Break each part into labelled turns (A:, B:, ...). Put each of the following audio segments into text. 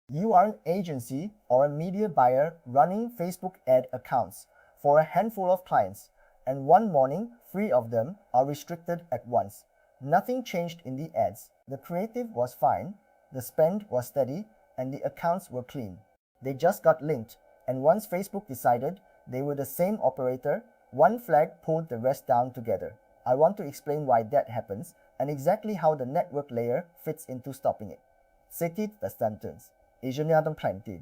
A: You are an agency or a media buyer running Facebook ad accounts for a handful of clients, and one morning, 3 of them are restricted at once. Nothing changed in the ads. The creative was fine, the spend was steady, and the accounts were clean. They just got linked, and once Facebook decided they were the same operator, one flag pulled the rest down together. I want to explain why that happens and exactly how the network layer fits into stopping it. City the sentence. Asian plenty.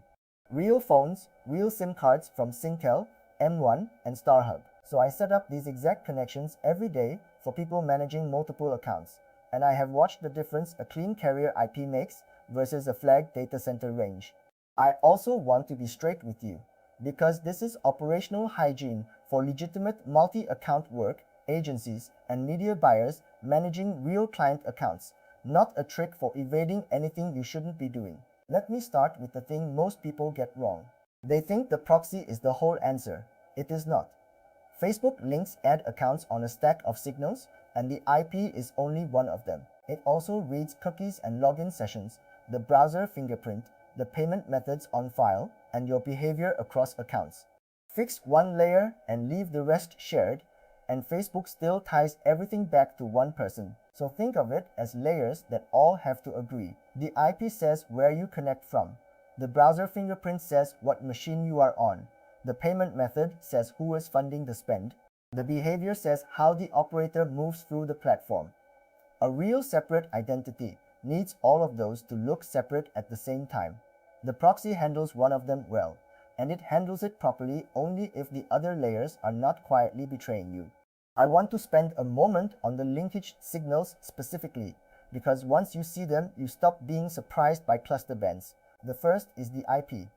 A: Real phones, real SIM cards from Singtel, M1, and StarHub. So I set up these exact connections every day for people managing multiple accounts, and I have watched the difference a clean carrier IP makes versus a flagged data center range. I also want to be straight with you, because this is operational hygiene for legitimate multi-account work, agencies, and media buyers managing real client accounts, not a trick for evading anything you shouldn't be doing. Let me start with the thing most people get wrong. They think the proxy is the whole answer. It is not. Facebook links ad accounts on a stack of signals, and the IP is only one of them. It also reads cookies and login sessions, the browser fingerprint, the payment methods on file, and your behavior across accounts. Fix one layer and leave the rest shared, and Facebook still ties everything back to one person. So think of it as layers that all have to agree. The IP says where you connect from. The browser fingerprint says what machine you are on. The payment method says who is funding the spend. The behavior says how the operator moves through the platform. A real separate identity needs all of those to look separate at the same time. The proxy handles one of them well, and it handles it properly only if the other layers are not quietly betraying you. I want to spend a moment on the linkage signals specifically, because once you see them, you stop being surprised by cluster bands. The first is the IP.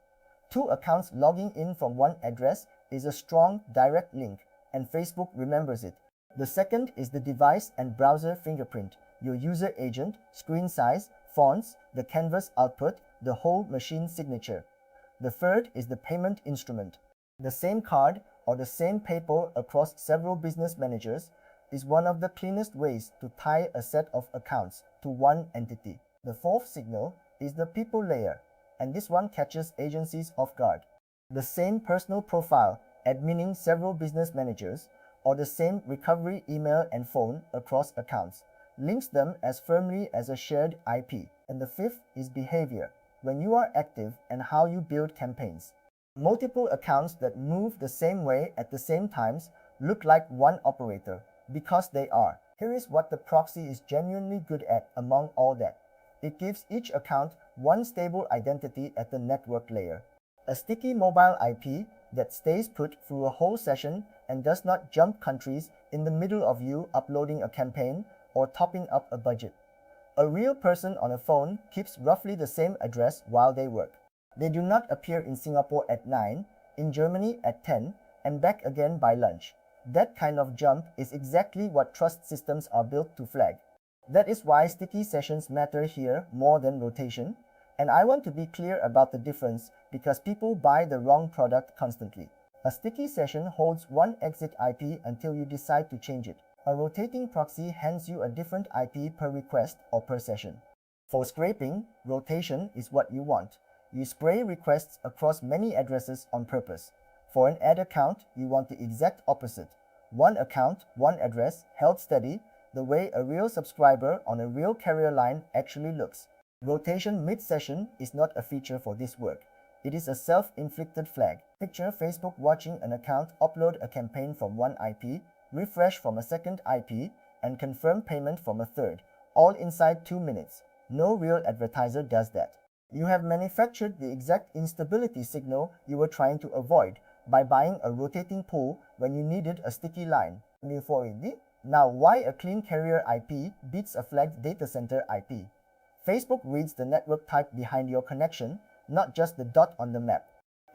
A: Two accounts logging in from one address is a strong, direct link, and Facebook remembers it. The second is the device and browser fingerprint, your user agent, screen size, fonts, the canvas output, the whole machine signature. The third is the payment instrument. The same card or the same PayPal across several business managers is one of the cleanest ways to tie a set of accounts to one entity. The fourth signal is the people layer, and this one catches agencies off guard. The same personal profile adminning several business managers, or the same recovery email and phone across accounts, links them as firmly as a shared IP. And the fifth is behavior, when you are active and how you build campaigns. Multiple accounts that move the same way at the same times look like one operator, because they are. Here is what the proxy is genuinely good at among all that. It gives each account one stable identity at the network layer. A sticky mobile IP that stays put through a whole session and does not jump countries in the middle of you uploading a campaign or topping up a budget. A real person on a phone keeps roughly the same address while they work. They do not appear in Singapore at 9, in Germany at 10, and back again by lunch. That kind of jump is exactly what trust systems are built to flag. That is why sticky sessions matter here more than rotation, and I want to be clear about the difference because people buy the wrong product constantly. A sticky session holds one exit IP until you decide to change it. A rotating proxy hands you a different IP per request or per session. For scraping, rotation is what you want. You spray requests across many addresses on purpose. For an ad account, you want the exact opposite. One account, one address, held steady, the way a real subscriber on a real carrier line actually looks. Rotation mid-session is not a feature for this work. It is a self-inflicted flag. Picture Facebook watching an account upload a campaign from one IP, refresh from a second IP, and confirm payment from a third, all inside 2 minutes. No real advertiser does that. You have manufactured the exact instability signal you were trying to avoid by buying a rotating pool when you needed a sticky line. Now, why a clean carrier IP beats a flagged data center IP? Facebook reads the network type behind your connection, not just the dot on the map.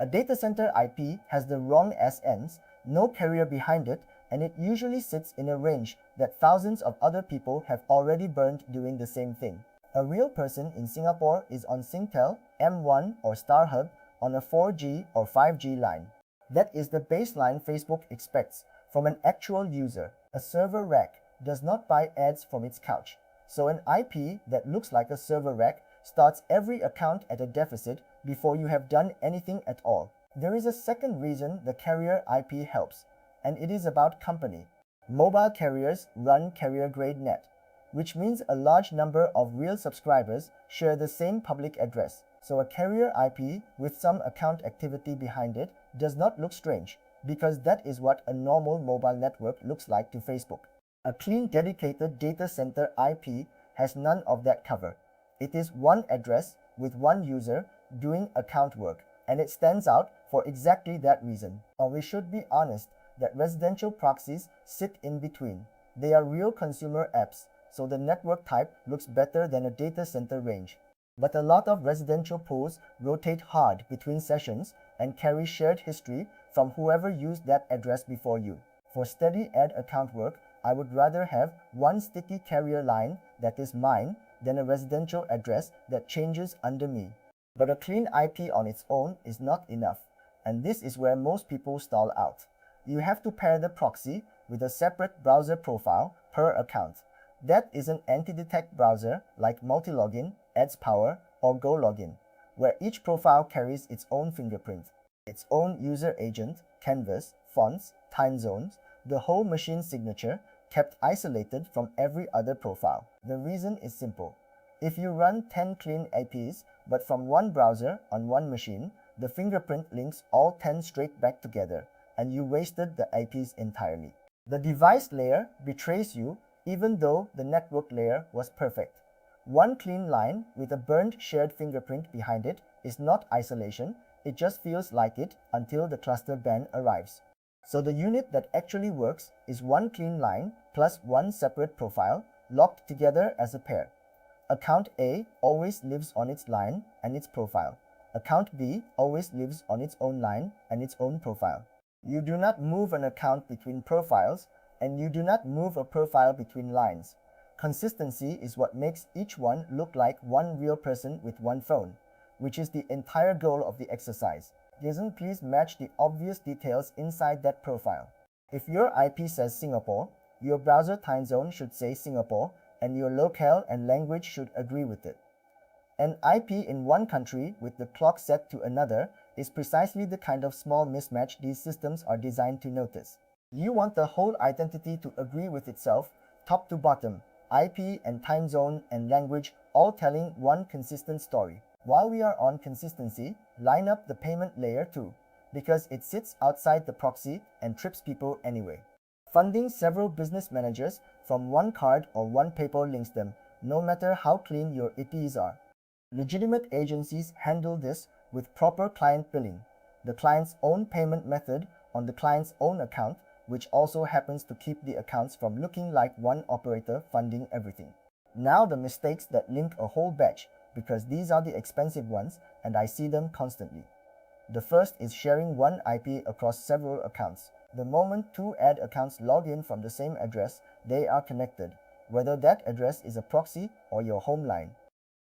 A: A data center IP has the wrong SNs, no carrier behind it, and it usually sits in a range that thousands of other people have already burned doing the same thing. A real person in Singapore is on Singtel, M1 or StarHub on a 4G or 5G line. That is the baseline Facebook expects from an actual user. A server rack does not buy ads from its couch. So an IP that looks like a server rack starts every account at a deficit before you have done anything at all. There is a second reason the carrier IP helps, and it is about company. Mobile carriers run carrier-grade net, which means a large number of real subscribers share the same public address. So a carrier IP with some account activity behind it does not look strange, because that is what a normal mobile network looks like to Facebook. A clean dedicated data center IP has none of that cover. It is one address with one user doing account work, and it stands out for exactly that reason. Or we should be honest that residential proxies sit in between. They are real consumer apps, so the network type looks better than a data center range. But a lot of residential pools rotate hard between sessions and carry shared history from whoever used that address before you. For steady ad account work, I would rather have one sticky carrier line that is mine than a residential address that changes under me. But a clean IP on its own is not enough, and this is where most people stall out. You have to pair the proxy with a separate browser profile per account. That is an anti-detect browser like Multilogin, AdsPower, or GoLogin, where each profile carries its own fingerprint, its own user agent, canvas, fonts, time zones, the whole machine signature kept isolated from every other profile. The reason is simple. If you run 10 clean IPs but from one browser on one machine, the fingerprint links all 10 straight back together, and you wasted the IPs entirely. The device layer betrays you even though the network layer was perfect. One clean line with a burned shared fingerprint behind it is not isolation, it just feels like it until the cluster ban arrives. So the unit that actually works is one clean line plus one separate profile locked together as a pair. Account A always lives on its line and its profile. Account B always lives on its own line and its own profile. You do not move an account between profiles, and you do not move a profile between lines. Consistency is what makes each one look like one real person with one phone, which is the entire goal of the exercise. Doesn't please match the obvious details inside that profile. If your IP says Singapore, your browser time zone should say Singapore, and your locale and language should agree with it. An IP in one country with the clock set to another is precisely the kind of small mismatch these systems are designed to notice. You want the whole identity to agree with itself, top to bottom, IP and time zone and language all telling one consistent story. While we are on consistency, line up the payment layer too, because it sits outside the proxy and trips people anyway. Funding several business managers from one card or one PayPal links them, no matter how clean your IPs are. Legitimate agencies handle this with proper client billing, the client's own payment method on the client's own account, which also happens to keep the accounts from looking like one operator funding everything. Now the mistakes that link a whole batch, because these are the expensive ones and I see them constantly. The first is sharing one IP across several accounts. The moment two ad accounts log in from the same address, they are connected, whether that address is a proxy or your home line.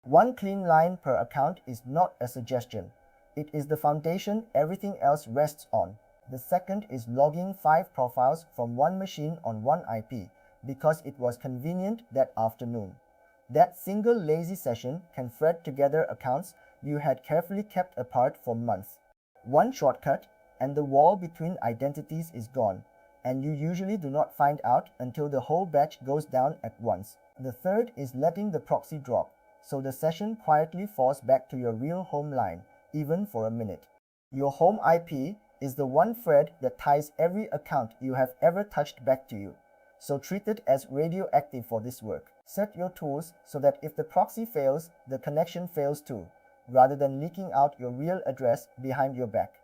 A: One clean line per account is not a suggestion. It is the foundation everything else rests on. The second is logging 5 profiles from one machine on one IP because it was convenient that afternoon. That single lazy session can thread together accounts you had carefully kept apart for months. One shortcut, and the wall between identities is gone, and you usually do not find out until the whole batch goes down at once. The third is letting the proxy drop, so the session quietly falls back to your real home line, even for a minute. Your home IP is the one thread that ties every account you have ever touched back to you, so treat it as radioactive for this work. Set your tools so that if the proxy fails, the connection fails too, rather than leaking out your real address behind your back.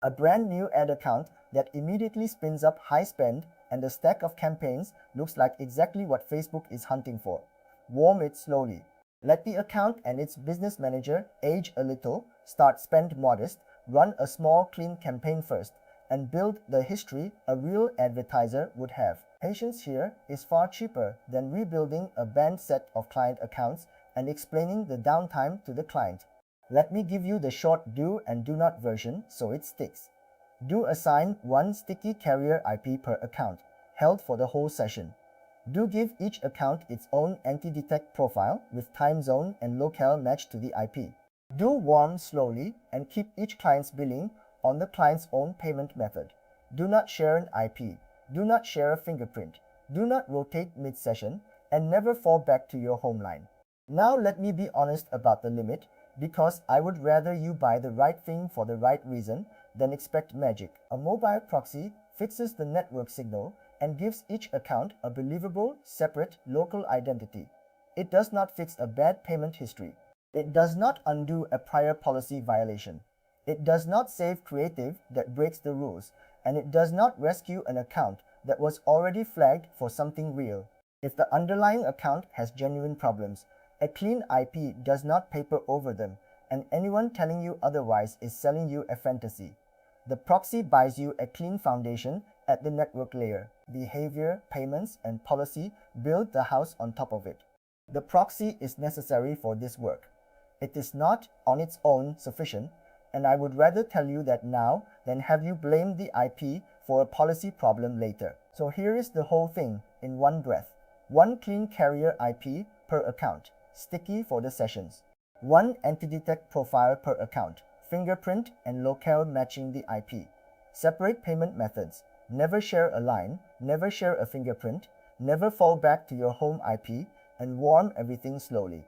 A: A brand new ad account that immediately spins up high spend and a stack of campaigns looks like exactly what Facebook is hunting for. Warm it slowly. Let the account and its business manager age a little, start spend modest, run a small clean campaign first, and build the history a real advertiser would have. Patience here is far cheaper than rebuilding a banned set of client accounts and explaining the downtime to the client. Let me give you the short do and do not version so it sticks. Do assign one sticky carrier IP per account, held for the whole session. Do give each account its own anti-detect profile with time zone and locale matched to the IP. Do warm slowly and keep each client's billing on the client's own payment method. Do not share an IP. Do not share a fingerprint. Do not rotate mid-session and never fall back to your home line. Now let me be honest about the limit, because I would rather you buy the right thing for the right reason than expect magic. A mobile proxy fixes the network signal and gives each account a believable, separate, local identity. It does not fix a bad payment history. It does not undo a prior policy violation. It does not save creative that breaks the rules, and it does not rescue an account that was already flagged for something real. If the underlying account has genuine problems, a clean IP does not paper over them, and anyone telling you otherwise is selling you a fantasy. The proxy buys you a clean foundation at the network layer. Behavior, payments, and policy build the house on top of it. The proxy is necessary for this work. It is not, on its own, sufficient, and I would rather tell you that now than have you blame the IP for a policy problem later. So here is the whole thing in one breath. One clean carrier IP per account, sticky for the sessions. One anti-detect profile per account, fingerprint and locale matching the IP. Separate payment methods. Never share a line, never share a fingerprint, never fall back to your home IP, and warm everything slowly.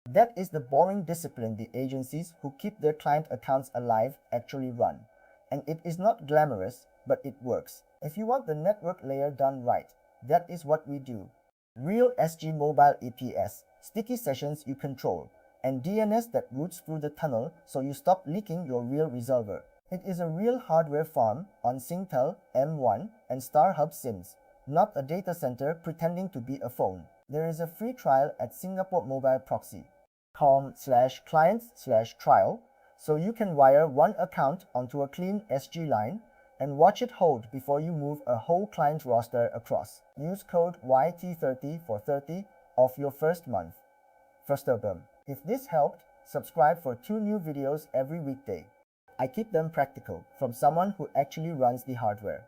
A: That is the boring discipline the agencies who keep their client accounts alive actually run. And it is not glamorous, but it works. If you want the network layer done right, that is what we do. Real SG Mobile EPS, sticky sessions you control, and DNS that routes through the tunnel so you stop leaking your real resolver. It is a real hardware farm on Singtel, M1, and StarHub SIMs, not a data center pretending to be a phone. There is a free trial at Singapore Mobile Proxy. com/clients/trial so you can wire one account onto a clean SG line and watch it hold before you move a whole client roster across. Use code YT30 for 30 off your first month. If this helped, subscribe for 2 new videos every weekday. I keep them practical from someone who actually runs the hardware.